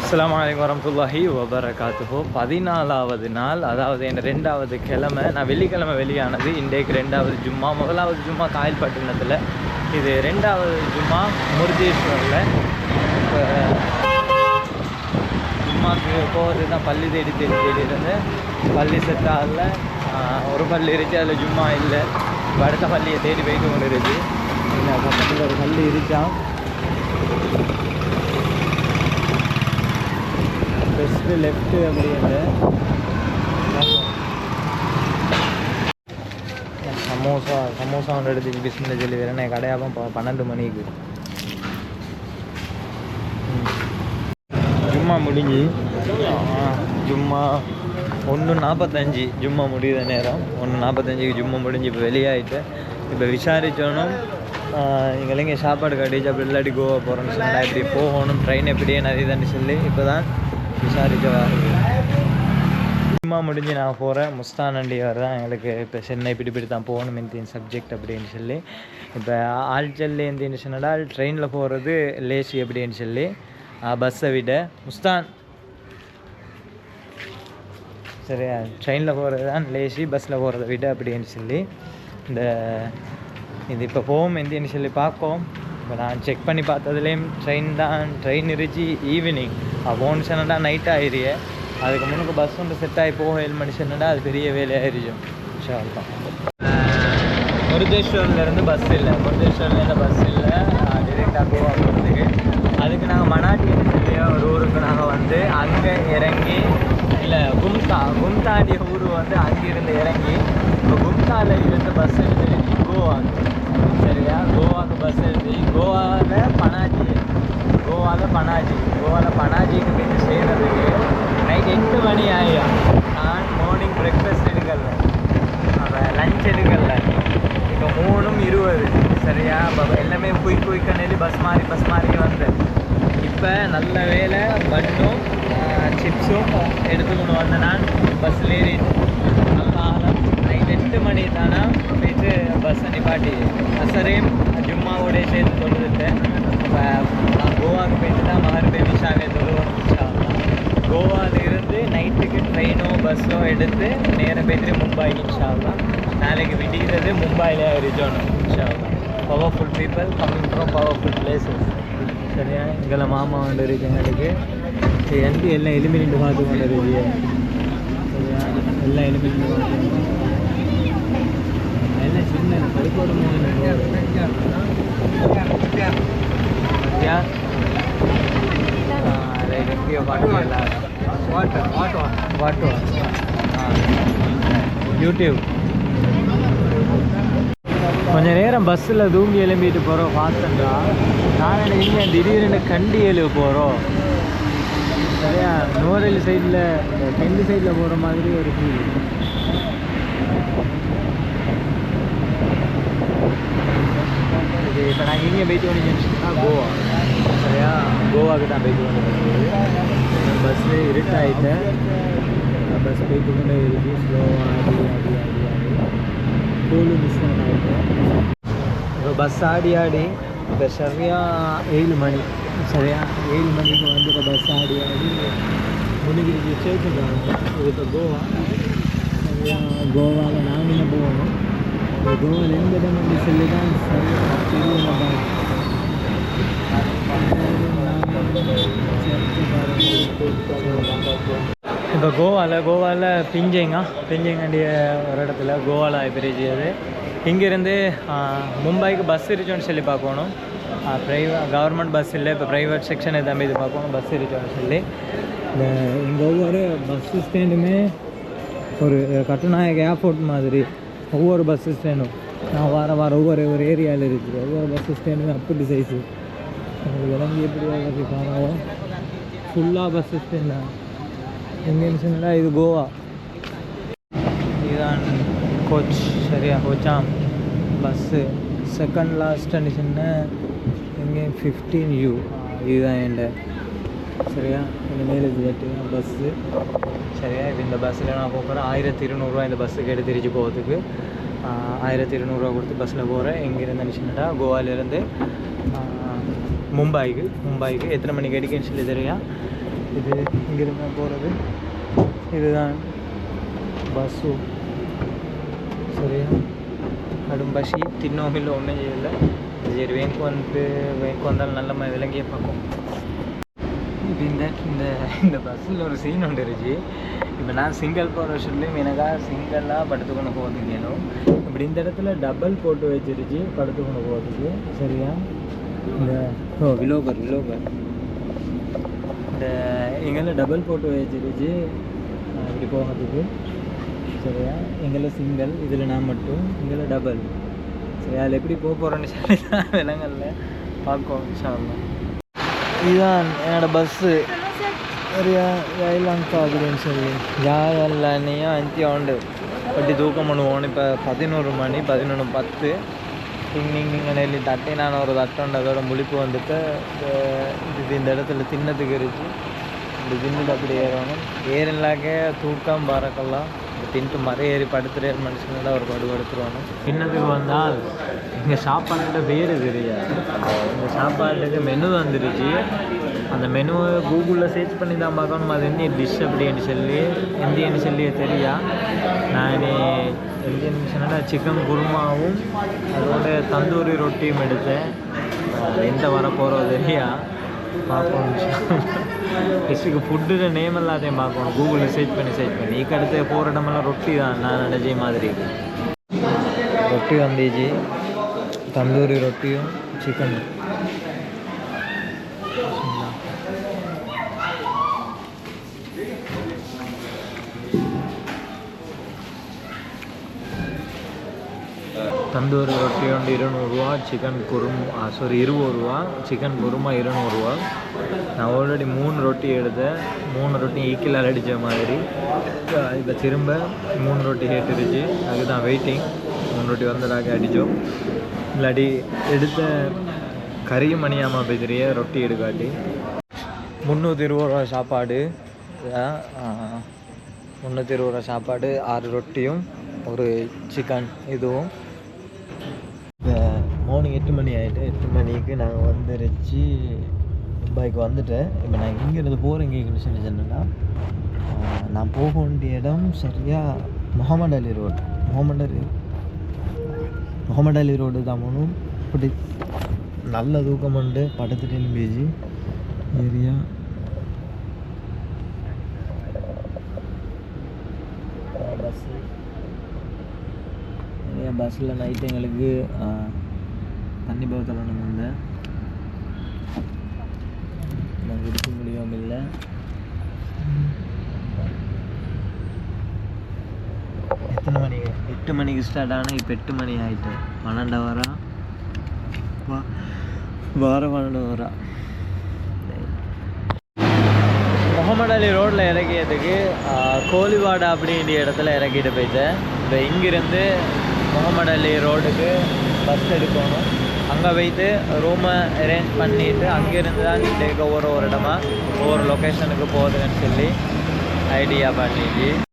அஸ்ஸலாமு அலைக்கும் வரஹ்மத்துல்லாஹி வபரகாத்துஹு. 14வது நாள், அதாவது என் 2வது கிழமை. நான் வெள்ளிக்கிழமை வெளியானது. இன்றைக்கு 2வது ஜும்மா. 1வது ஜும்மா காயல்பட்டினத்தில், இது 2வது ஜும்மா முருதேஸ்வரில். இப்போ ஜும்மாக்கு போகிறது தான் பள்ளி தேடி இருந்தேன். பள்ளி செட் ஆகல. ஒரு பள்ளி இருந்துச்சு, அதில் ஜும்மா இல்லை. இப்போ அடுத்த பள்ளியை தேடி போயிட்டு கொண்டு இருக்குது. இல்லை, பக்கத்தில் ஒரு பள்ளி இருக்கான். பெஸ்ட்டு லெஃப்ட்டு அப்படின்னு சமோசா ஒன்று எடுத்து பிஸ்மில் சொல்லி வேறு கடையாகவும் 12 மணிக்கு ஜும்மா முடிஞ்சு. ஜும்மா 1:45 ஜும்மா முடியுத நேரம். 1:45க்கு ஜும்மா முடிஞ்சு இப்போ வெளியாகிட்டு இப்போ விசாரித்தோனும் எங்களுக்கு சாப்பாடு கட்டிச்சு. அப்படி இல்லாட்டி கோவா போகிறோன்னு சொன்னால் எப்படி போகணும், ட்ரெயின் எப்படியே நிறையதான்னு சொல்லி இப்போ தான் விசாரிக்க வருது. ஜும்மா முடிஞ்சு நான் போகிறேன். முஸ்தானண்டியார் தான் எங்களுக்கு இப்போ சென்னை இப்படி தான் போகணும் இந்த சப்ஜெக்ட் அப்படின்னு சொல்லி. இப்போ ஆழ்ச்சல்லி எந்த சொன்னால் ட்ரெயினில் போகிறது லேசி அப்படின்னு சொல்லி பஸ்ஸை விட முஸ்தான் சரியா, ட்ரெயினில் போகிறது தான் லேசி, பஸ்ஸில் போகிறத விட அப்படின்னு சொல்லி இந்த இது இப்போ போகும் எந்தின்னு சொல்லி பார்ப்போம். இப்போ நான் செக் பண்ணி பார்த்ததுலேயும் ட்ரெயின் இருந்துச்சு ஈவினிங். போன்னு சொன்னா நைட் ஆயிரியே. அதுக்கு முன்னுக்கு பஸ் ஒன்று செட் ஆகி போக 7 மணி சொன்னா அது பெரிய வேலையாயிருக்கும். தான் முருதேஸ்வரிலேருந்து பஸ் இல்லை, முருதேஸ்வரிலேருந்து பஸ் இல்லை டிரெக்டாக கோவா போகிறதுக்கு. அதுக்கு நாங்கள் மனாட்டின்னு சொல்லி ஒரு ஊருக்கு நாங்கள் வந்து அங்கே இறங்கி, இல்லை கும்தாண்டிய ஊர் வந்து அங்கேருந்து இறங்கி இப்போ கும்தாவில் இருந்து பஸ் எடுத்து கோவா சரியா, கோவாவுக்கு பஸ் எடுத்து கோவாவில் பனாஜிக்கு போய் செய்கிறதுக்கு நைட் 8 மணி ஆகியா. நான் மார்னிங் பிரேக்ஃபாஸ்ட் எடுக்கல, லஞ்ச் எடுக்கல. இப்போ 3:20 சரியா. எல்லாமே குயிக்கானது பஸ் மாறி வந்தேன். இப்போ நல்ல வேலை பன்னும் சிப்ஸும் எடுத்துக்கொண்டு வந்தேன். நான் பஸ்ஸில் ஏறிட்டு நல்ல ஆழம். நைட் 8 மணி தானே போயிட்டு பஸ்ஸை நிப்பாட்டி அசரையும் ஜும்மாவோடைய சேர்த்து தொழுதுட்டேன். இப்போ நான் கோவாவுக்கு போயிட்டு தான் மகர்பே விஷாவே தொழுவோம். கோவாவில் இருந்து நைட்டுக்கு ட்ரெயினோ பஸ்ஸோ எடுத்து நேராக போய்ட்டு மும்பைக்கு இன்ஷால்லாம். நாளைக்கு விடிகிறது மும்பையில் ரிஜோனும் இன்ஷால்லாம். Powerful people coming from powerful places சரியா. இங்கே மாமா வந்து இருக்கு எங்களுக்கு. எந்த எல்லாம் எலிமினேட் பார்த்து கொண்டு இருக்கு சரியா. எல்லாம் எலிமினேட் பார்த்து எல்லாம் சின்ன பறிக்கோடு யூடியூப் கொஞ்சம் நேரம் பஸ்ஸில் தூங்கி எழும்பிட்டு போகிறோம். ஃபாஸ்டண்டா நான் இங்கே திடீர்னு கண்டி எழுவ போகிறோம் சரியா. நூரெல் சைடில் கெண்டி சைடில் போகிற மாதிரி ஒரு ஃபீல். இப்போ நாங்கள் இங்கே போய்ட்டு வந்துச்சுன்னா கோவா சரியா. கோவாவுக்கு தான் போய்ட்டு வந்து பஸ்ஸு இருட்டாயிட்டேன். பஸ் போய்ட்டு கொண்டே இருக்கு ஸ்லோவாக கோலு மிஸ் ஆகிட்டேன். இப்போ பஸ் ஆடி இப்போ சரியாக 7 மணி சரியா. 7 மணிக்கு வந்து இப்போ பஸ் ஆடி முடிஞ்சிருச்சு சேர்த்துக்காங்க. இது இப்போ கோவா சரியா. கோவாவில் நாங்கள் என்ன போகணும். கோவாவில் எந்த இடம் வந்து சொல்லி தான் சரியாக தெரியல. இப்போ கோவாவில் பிஞ்சைங்காண்டிய ஒரு இடத்துல கோவாவில் பிரிச்சது. இங்கேருந்து மும்பைக்கு பஸ் இருச்சோன்னு சொல்லி பார்க்கணும். கவர்மெண்ட் பஸ் இல்லை, இப்போ ப்ரைவேட் செக்ஷன் எதாவது இது பார்க்கணும். பஸ் இருச்சோன்னு சொல்லி இங்கே ஒவ்வொரு பஸ் ஸ்டாண்டுமே ஒரு கட்டுநாயக ஏர்போர்ட் மாதிரி ஒவ்வொரு பஸ் ஸ்டாண்டும் நான் வார ஒவ்வொரு ஏரியாவில் இருக்குது. ஒவ்வொரு பஸ் ஸ்டாண்டுமே அப்படி சைஸு உங்களுக்கு விளங்கி எப்படி காணும். ஃபுல்லாக பஸ் ஸ்டாண்ட் தான். எங்கேன்னு சொன்னா இது கோவா. இதுதான் கோச் சரியா. கோச்சாம் பஸ்ஸு செகண்ட் லாஸ்ட்டுன்னு சொன்னால் எங்கேயும் 15U இதுதான் என்ட சரியா. இந்த மேலே பஸ்ஸு சரியா. இப்போ இந்த பஸ்ஸில் நான் போகிறேன். 1200 இந்த பஸ்ஸுக்கு எடுத்துருச்சு போகிறதுக்கு. 1200 கொடுத்து பஸ்ஸில் போகிறேன். எங்கேருந்து சொன்னா கோவாலேருந்து மும்பைக்கு எத்தனை மணிக்கு எடுக்குன்னு சொல்லி தெரியும். இது இங்கிருந்து போகிறது. இதுதான் பஸ்ஸு. சரியா கடும் பசி தின்னோமில்லை ஒன்றும் செய்யலை. சரி வேங்கு வந்தாலும் நல்ல விலங்கியே பார்க்கும். இப்போ இந்த பஸ்ஸில் ஒரு சீன் ஒன்று இருந்துச்சு. இப்போ நான் சிங்கிள் போகிற விஷயத்துலையும் எனக்காக சிங்கிளாக படுத்துக்கொண்டு போகிறதுக்கு வேணும். இப்படி இந்த இடத்துல டபுள் போட்டு வச்சிருச்சு படுத்துக்கொண்டு போகிறதுக்கு. சரியா இந்த விலோகர் இந்த எங்கெல்லாம் டபுள் போட்டு வச்சிருச்சு இப்படி போகிறதுக்கு. சரியா எங்கெல்லாம் சிங்கிள், இதில் நான் மட்டும், இங்கெல்லாம் டபுள். சரி அதில் எப்படி போகிறோன்னு சொல்லி தான் விலங்கல்ல பார்க்கும். இன்ஷாஅல்லாஹ் இதுதான் என்னோடய பஸ்ஸு. சரியா ஜாயிலங்கா அப்படின்னு சொல்லி ஜாயல்லையும் அஞ்சியா உண்டு பட்டி தூக்கம் பண்ணுவோம். இப்போ 11 மணி 11:10 நீங்கள் நெல்லி தட்டி நான் ஒரு தட்டோண்டு அதோட முழிப்பு வந்துட்டு இது இந்த இடத்துல தின்னத்துக்கு இருந்துச்சு. இப்படி தின்னுட்டு அப்படி ஏறணும். ஏறினாக்க தூக்கம் பறக்கலாம். தின்ட்டு மறை ஏறி படுத்துகிற மனுஷங்களோட ஒரு படுத்துருவாங்க. தின்னத்துக்கு வந்தால் இங்கே சாப்பாட்டோட பேர் தெரியாது. இந்த சாப்பாட்டுக்கு மெனு வந்துருச்சு. அந்த மெனுவை கூகுளில் சர்ச் பண்ணி தான் பார்க்கணும். அது என்ன டிஷ் அப்படின்னு சொல்லி இந்தியன்னு சொல்லி தெரியா. நான் இந்தியன் சொன்னால் சிக்கன் குருமாவும் அதோட தந்தூரி ரொட்டியும் எடுத்தேன். எந்த வரப்போகிறோம் தெரியா பார்க்கணும். டிஷ்ஷுக்கு ஃபுட்டு நேம் எல்லாத்தையும் பார்க்கணும். கூகுளில் சர்ச் பண்ணி இக்கடுத்து போகிற இடமெல்லாம் ரொட்டி தான். நான் நினைச்ச மாதிரி ரொட்டி வந்துச்சு. தந்தூரி ரொட்டியும் சிக்கன். தந்தூரி ரொட்டி வந்து 200 ரூபா, சிக்கன் குருமா 20 ரூபா, சிக்கன் குருமா 200 ரூபா. நான் ஆல்ரெடி 3 ரொட்டி எடுத்தேன். 3 ரொட்டி ஈக்கில் அடித்த மாதிரி. இப்போ திரும்ப 3 ரொட்டி கேட்டுருச்சு. அதுதான் வெயிட்டிங். 3 ரொட்டி வந்ததாக அடித்தோம். இல்லாட்டி எடுத்த கறியும் மணியாமல் போய்க்கிறிய ரொட்டி எடுக்காட்டி 320 ரூபா சாப்பாடு. 320 ரூபா சாப்பாடு, 6 ரொட்டியும் ஒரு சிக்கன். இதுவும் இப்போ மார்னிங் 8 மணி ஆகிட்டு. 8 மணிக்கு நாங்கள் வந்துருச்சு. மும்பைக்கு வந்துட்டேன். இப்போ நான் இங்கேருந்து போகிறேன். எங்கேன்னு சொல்லி சொன்னேன்னா நான் போக வேண்டிய இடம் சரியாக முகமது அலி ரோடு. முகமது அலி ரோடு தான் போகணும். இப்படி நல்ல தூக்கம் உண்டு. படுத்துட்டு எழும்பிச்சு ஏரியா. பஸ்ஸில் நைட்டு எங்களுக்கு தண்ணி பக்கத்தில் ஒன்று வந்தேன். நான் குடிக்க முடியாமல் இல்லை. எத்தனை மணிக்கு? 8 மணிக்கு ஸ்டார்ட் ஆனால் இப்போ 8 மணி ஆகிட்டு. 12 வரா 12 வரா. முகமது அலி ரோட்டில் இறக்கியதுக்கு கோலிவாடா அப்படின்ற இடத்துல இறக்கிட்டு போயிட்டேன். இப்போ இங்கேருந்து முகமது அலி ரோடுக்கு பஸ் எடுக்கணும். அங்கே போய்ட்டு ரூமை அரேஞ்ச் பண்ணிவிட்டு அங்கேருந்து தான் ஒவ்வொரு இடமா ஒவ்வொரு லொக்கேஷனுக்கு போகுதுன்னு சொல்லி ஐடியா பண்ணிட்டு